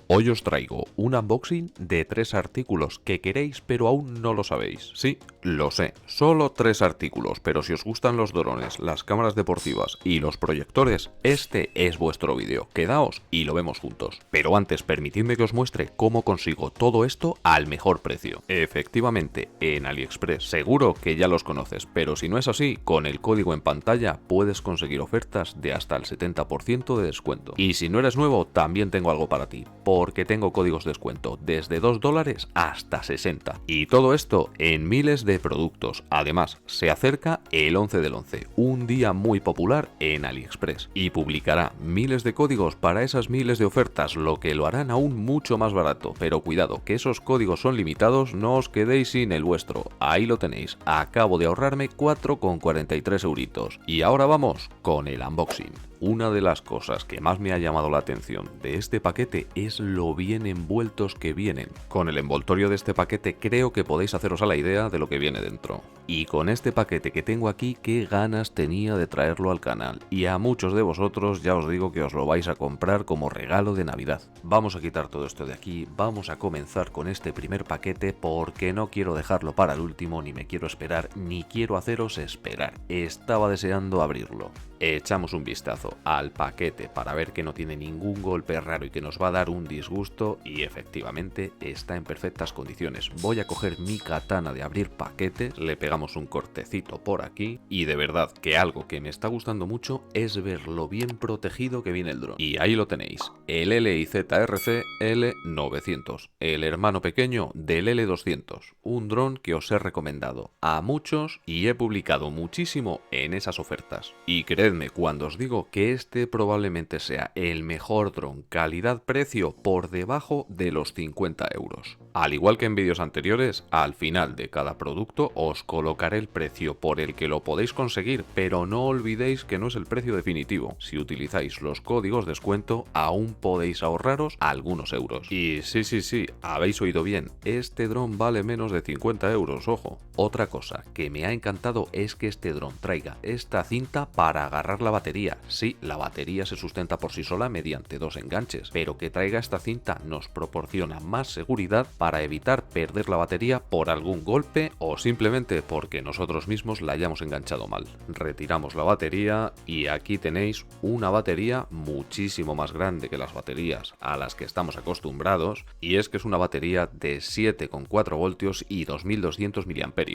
Hoy os traigo un unboxing de 3 artículos que queréis pero aún no lo sabéis. Sí, lo sé, solo 3 artículos, pero si os gustan los drones, las cámaras deportivas y los proyectores, este es vuestro vídeo. Quedaos y lo vemos juntos. Pero antes, permitidme que os muestre cómo consigo todo esto al mejor precio. Efectivamente, en AliExpress. Seguro que ya los conoces, pero si no es así, con el código en pantalla puedes conseguir ofertas de hasta el 70% de descuento. Y si no eres nuevo, también tengo algo para ti, porque tengo códigos de descuento desde $2 hasta 60. Y todo esto en miles de productos. Además, se acerca el 11 del 11, un día muy popular en AliExpress, y publicará miles de códigos para esas miles de ofertas, lo que lo harán aún mucho más barato. Pero cuidado, que esos códigos son limitados, no os quedéis sin el vuestro. Ahí lo tenéis, acabo de ahorrarme 4,43 euritos. Y ahora vamos con el unboxing. Una de las cosas que más me ha llamado la atención de este paquete es lo bien envueltos que vienen. Con el envoltorio de este paquete creo que podéis haceros a la idea de lo que viene dentro. Y con este paquete que tengo aquí, qué ganas tenía de traerlo al canal. Y a muchos de vosotros ya os digo que os lo vais a comprar como regalo de Navidad. Vamos a quitar todo esto de aquí, vamos a comenzar con este primer paquete porque no quiero dejarlo para el último, ni me quiero esperar, ni quiero haceros esperar. Estaba deseando abrirlo. Echamos un vistazo al paquete para ver que no tiene ningún golpe raro y que nos va a dar un disgusto, y efectivamente está en perfectas condiciones. Voy a coger mi katana de abrir paquetes, le pegamos un cortecito por aquí, y de verdad que algo que me está gustando mucho es ver lo bien protegido que viene el dron. Y ahí lo tenéis, el LIZRC L900, el hermano pequeño del L200, un dron que os he recomendado a muchos y he publicado muchísimo en esas ofertas. Y creedme cuando os digo que este probablemente sea el mejor dron calidad-precio por debajo de los 50 euros. Al igual que en vídeos anteriores, al final de cada producto os colocaré el precio por el que lo podéis conseguir, pero no olvidéis que no es el precio definitivo. Si utilizáis los códigos de descuento, aún podéis ahorraros algunos euros. Y sí, habéis oído bien, este dron vale menos de 50 euros, ojo. Otra cosa que me ha encantado es que este dron traiga esta cinta para agarrar la batería. Sí, la batería se sustenta por sí sola mediante dos enganches, pero que traiga esta cinta nos proporciona más seguridad para evitar perder la batería por algún golpe o simplemente porque nosotros mismos la hayamos enganchado mal. Retiramos la batería y aquí tenéis una batería muchísimo más grande que las baterías a las que estamos acostumbrados, y es que es una batería de 7,4 voltios y 2200 miliamperios.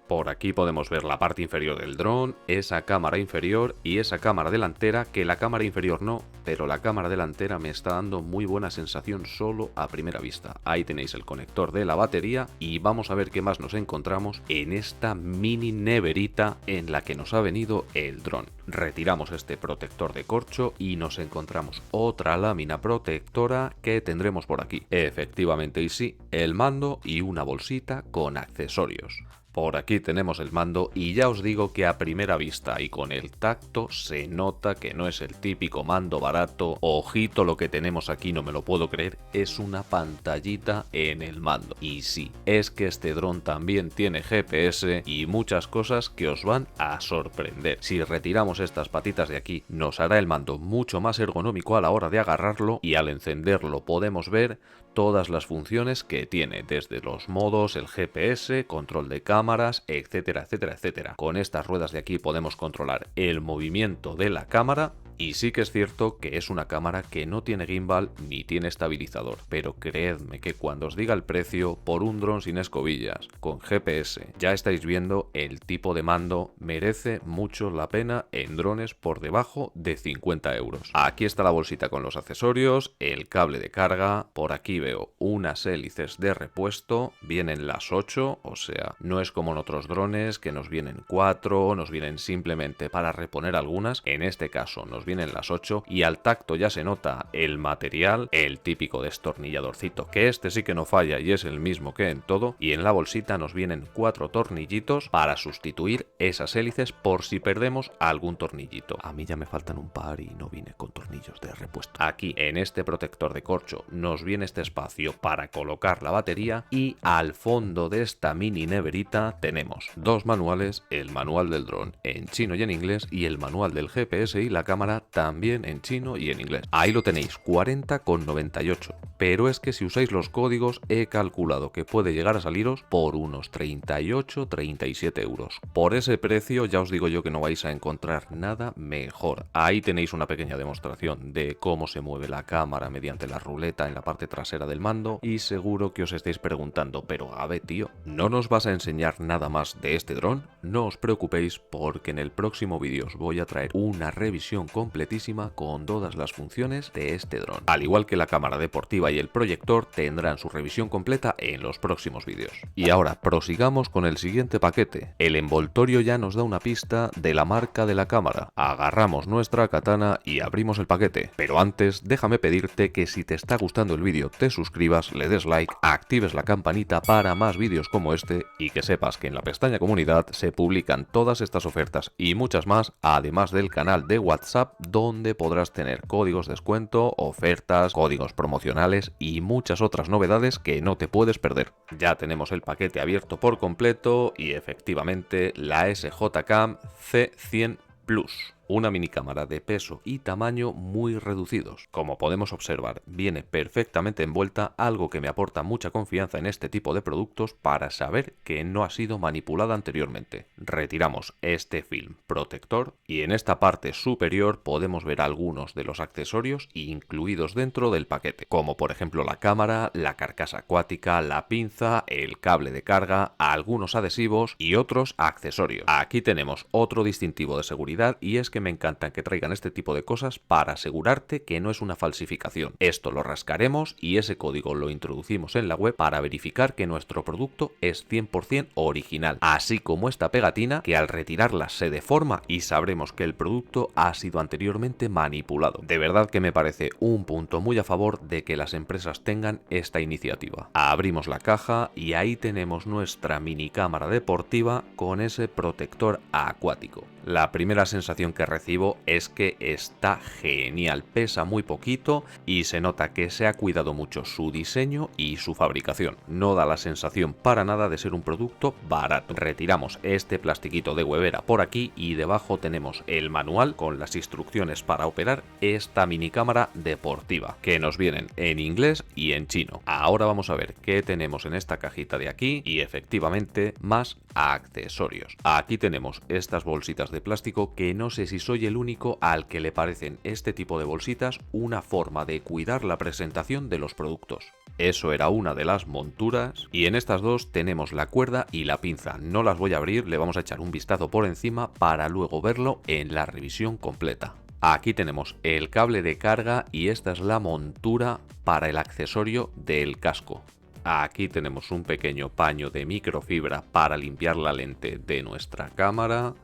Por aquí podemos ver la parte inferior del dron, esa cámara inferior y esa cámara delantera, que la cámara inferior no, pero la cámara delantera me está dando muy buena sensación solo a primera vista. Ahí tenéis el conector de la batería y vamos a ver qué más nos encontramos en esta mini neverita en la que nos ha venido el dron. Retiramos este protector de corcho y nos encontramos otra lámina protectora que tendremos por aquí. Efectivamente, y sí, el mando y una bolsita con accesorios. Por aquí tenemos el mando y ya os digo que a primera vista y con el tacto se nota que no es el típico mando barato. Ojito lo que tenemos aquí, no me lo puedo creer, es una pantallita en el mando. Y sí, es que este dron también tiene GPS y muchas cosas que os van a sorprender. Si retiramos estas patitas de aquí, nos hará el mando mucho más ergonómico a la hora de agarrarlo, y al encenderlo podemos ver todas las funciones que tiene, desde los modos, el GPS, control de cámaras, etcétera. Con estas ruedas de aquí podemos controlar el movimiento de la cámara. Y sí que es cierto que es una cámara que no tiene gimbal ni tiene estabilizador, pero creedme que cuando os diga el precio por un dron sin escobillas, con GPS, ya estáis viendo el tipo de mando merece mucho la pena en drones por debajo de 50 euros. Aquí está la bolsita con los accesorios, el cable de carga, por aquí veo unas hélices de repuesto, vienen las 8, o sea, no es como en otros drones que nos vienen 4, nos vienen simplemente para reponer algunas, en este caso nos vienen las 8, y al tacto ya se nota el material, el típico destornilladorcito, que este sí que no falla y es el mismo que en todo, y en la bolsita nos vienen 4 tornillitos para sustituir esas hélices por si perdemos algún tornillito. A mí ya me faltan un par y no vine con tornillos de repuesto. Aquí en este protector de corcho nos viene este espacio para colocar la batería, y al fondo de esta mini neverita tenemos dos manuales, el manual del dron en chino y en inglés y el manual del GPS y la cámara cámara también en chino y en inglés. Ahí lo tenéis, 40,98. Pero es que si usáis los códigos he calculado que puede llegar a saliros por unos 38-37 euros. Por ese precio ya os digo yo que no vais a encontrar nada mejor. Ahí tenéis una pequeña demostración de cómo se mueve la cámara mediante la ruleta en la parte trasera del mando y seguro que os estáis preguntando, pero a ver tío, ¿no nos vas a enseñar nada más de este dron? No os preocupéis porque en el próximo vídeo os voy a traer una revisión completísima con todas las funciones de este dron. Al igual que la cámara deportiva y el proyector tendrán su revisión completa en los próximos vídeos. Y ahora prosigamos con el siguiente paquete. El envoltorio ya nos da una pista de la marca de la cámara. Agarramos nuestra katana y abrimos el paquete. Pero antes déjame pedirte que si te está gustando el vídeo te suscribas, le des like, actives la campanita para más vídeos como este y que sepas que en la pestaña comunidad se publican todas estas ofertas y muchas más, además del canal de WhatsApp donde podrás tener códigos de descuento, ofertas, códigos promocionales y muchas otras novedades que no te puedes perder. Ya tenemos el paquete abierto por completo y efectivamente la SJ-Cam C100 Plus. Una minicámara de peso y tamaño muy reducidos. Como podemos observar, viene perfectamente envuelta, algo que me aporta mucha confianza en este tipo de productos para saber que no ha sido manipulada anteriormente. Retiramos este film protector y en esta parte superior podemos ver algunos de los accesorios incluidos dentro del paquete, como por ejemplo la cámara, la carcasa acuática, la pinza, el cable de carga, algunos adhesivos y otros accesorios. Aquí tenemos otro distintivo de seguridad y es que me encanta que traigan este tipo de cosas para asegurarte que no es una falsificación. Esto lo rascaremos y ese código lo introducimos en la web para verificar que nuestro producto es 100% original, así como esta pegatina que al retirarla se deforma y sabremos que el producto ha sido anteriormente manipulado. De verdad que me parece un punto muy a favor de que las empresas tengan esta iniciativa. Abrimos la caja y ahí tenemos nuestra mini cámara deportiva con ese protector acuático. La primera sensación que recibo es que está genial, pesa muy poquito y se nota que se ha cuidado mucho su diseño y su fabricación. No da la sensación para nada de ser un producto barato. Retiramos este plastiquito de huevera por aquí y debajo tenemos el manual con las instrucciones para operar esta mini cámara deportiva, que nos vienen en inglés y en chino. Ahora vamos a ver qué tenemos en esta cajita de aquí y efectivamente más accesorios. Aquí tenemos estas bolsitas de plástico que no sé si soy el único al que le parecen este tipo de bolsitas una forma de cuidar la presentación de los productos. Eso era una de las monturas y en estas dos tenemos la cuerda y la pinza. No las voy a abrir, le vamos a echar un vistazo por encima para luego verlo en la revisión completa. Aquí tenemos el cable de carga y esta es la montura para el accesorio del casco. Aquí tenemos un pequeño paño de microfibra para limpiar la lente de nuestra cámara.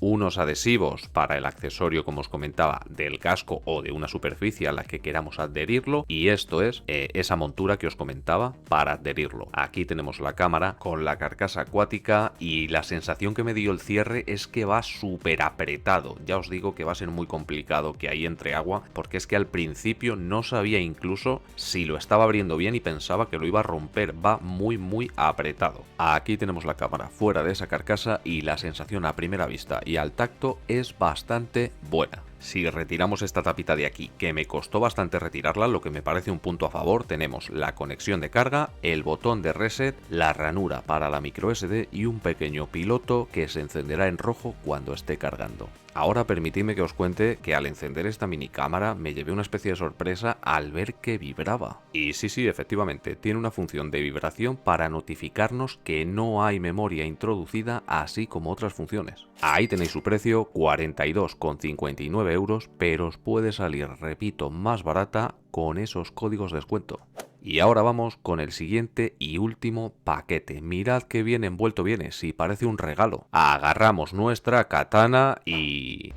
Unos adhesivos para el accesorio, como os comentaba, del casco o de una superficie a la que queramos adherirlo, y esto es esa montura que os comentaba para adherirlo. Aquí tenemos la cámara con la carcasa acuática y la sensación que me dio el cierre es que va súper apretado. Ya os digo que va a ser muy complicado que ahí entre agua, porque es que al principio no sabía incluso si lo estaba abriendo bien y pensaba que lo iba a romper. Va muy apretado. Aquí tenemos la cámara fuera de esa carcasa y la sensación a primera vista y al tacto es bastante buena. Si retiramos esta tapita de aquí, que me costó bastante retirarla, lo que me parece un punto a favor, tenemos la conexión de carga, el botón de reset, la ranura para la micro SD y un pequeño piloto que se encenderá en rojo cuando esté cargando. Ahora permitidme que os cuente que al encender esta mini cámara me llevé una especie de sorpresa al ver que vibraba. Y sí, efectivamente, tiene una función de vibración para notificarnos que no hay memoria introducida, así como otras funciones. Ahí tenéis su precio, 42,59 euros, pero os puede salir, repito, más barata con esos códigos de descuento. Y ahora vamos con el siguiente y último paquete. Mirad qué bien envuelto viene, si parece un regalo. Agarramos nuestra katana y...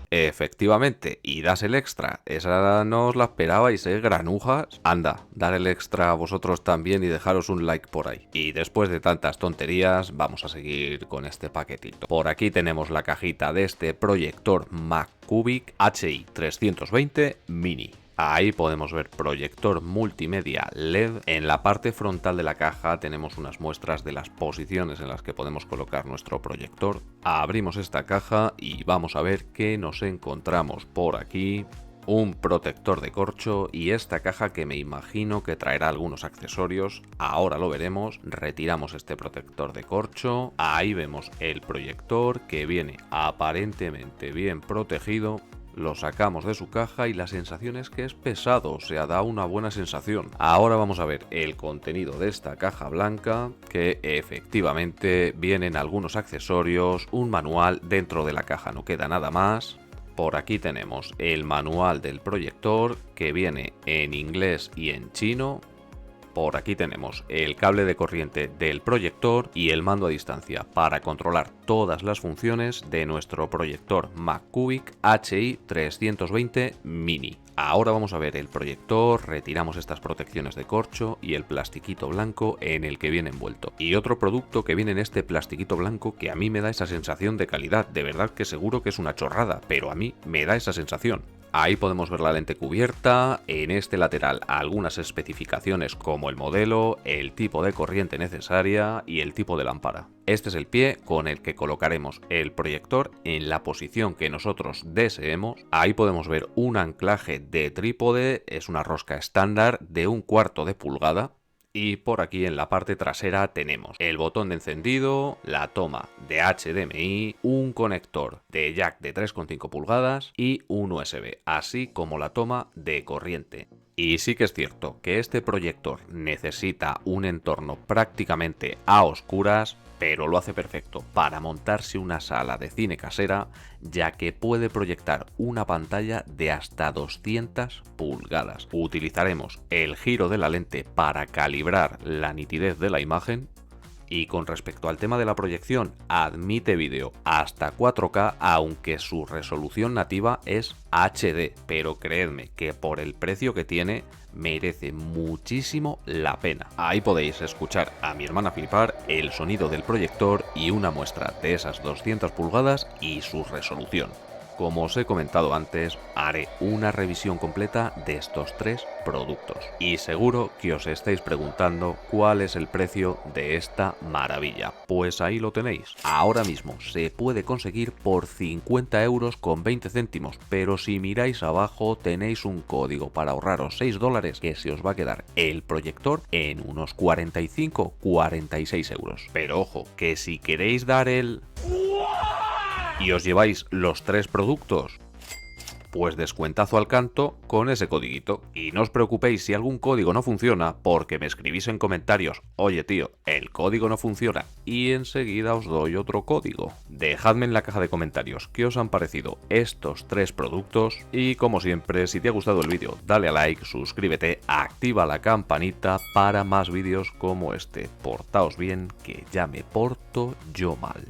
efectivamente, y das el extra. Esa no os la esperabais, granujas. Anda, dar el extra a vosotros también y dejaros un like por ahí. Y después de tantas tonterías, vamos a seguir con este paquetito. Por aquí tenemos la cajita de este proyector Mac Cubic HI 320 Mini. Ahí podemos ver proyector multimedia LED. En la parte frontal de la caja tenemos unas muestras de las posiciones en las que podemos colocar nuestro proyector. Abrimos esta caja y vamos a ver qué nos encontramos por aquí. Un protector de corcho y esta caja que me imagino que traerá algunos accesorios. Ahora lo veremos. Retiramos este protector de corcho. Ahí vemos el proyector que viene aparentemente bien protegido. Lo sacamos de su caja y la sensación es que es pesado, o sea, da una buena sensación. Ahora vamos a ver el contenido de esta caja blanca, que efectivamente vienen algunos accesorios, un manual dentro de la caja, no queda nada más. Por aquí tenemos el manual del proyector, que viene en inglés y en chino. Por aquí tenemos el cable de corriente del proyector y el mando a distancia para controlar todas las funciones de nuestro proyector MacCubic HI 320 Mini. Ahora vamos a ver el proyector, retiramos estas protecciones de corcho y el plastiquito blanco en el que viene envuelto. Y otro producto que viene en este plastiquito blanco que a mí me da esa sensación de calidad, de verdad que seguro que es una chorrada, pero a mí me da esa sensación. Ahí podemos ver la lente cubierta, en este lateral algunas especificaciones como el modelo, el tipo de corriente necesaria y el tipo de lámpara. Este es el pie con el que colocaremos el proyector en la posición que nosotros deseemos. Ahí podemos ver un anclaje de trípode, es una rosca estándar de 1/4 de pulgada. Y por aquí en la parte trasera tenemos el botón de encendido, la toma de HDMI, un conector de jack de 3,5 pulgadas y un USB, así como la toma de corriente. Y sí que es cierto que este proyector necesita un entorno prácticamente a oscuras, pero lo hace perfecto para montarse una sala de cine casera, ya que puede proyectar una pantalla de hasta 200 pulgadas. Utilizaremos el giro de la lente para calibrar la nitidez de la imagen. Y con respecto al tema de la proyección, admite vídeo hasta 4K, aunque su resolución nativa es HD, pero creedme que por el precio que tiene merece muchísimo la pena. Ahí podéis escuchar a mi hermana flipar, el sonido del proyector y una muestra de esas 200 pulgadas y su resolución. Como os he comentado antes, haré una revisión completa de estos 3 productos. Y seguro que os estáis preguntando cuál es el precio de esta maravilla. Pues ahí lo tenéis. Ahora mismo se puede conseguir por 50 euros con 20 céntimos, pero si miráis abajo tenéis un código para ahorraros 6 dólares que se os va a quedar el proyector en unos 45-46 euros. Pero ojo, que si queréis dar el... y os lleváis los 3 productos, pues descuentazo al canto con ese codiguito. Y no os preocupéis si algún código no funciona, porque me escribís en comentarios, oye tío, el código no funciona, y enseguida os doy otro código. Dejadme en la caja de comentarios qué os han parecido estos 3 productos, y como siempre, si te ha gustado el vídeo, dale a like, suscríbete, activa la campanita para más vídeos como este. Portaos bien, que ya me porto yo mal.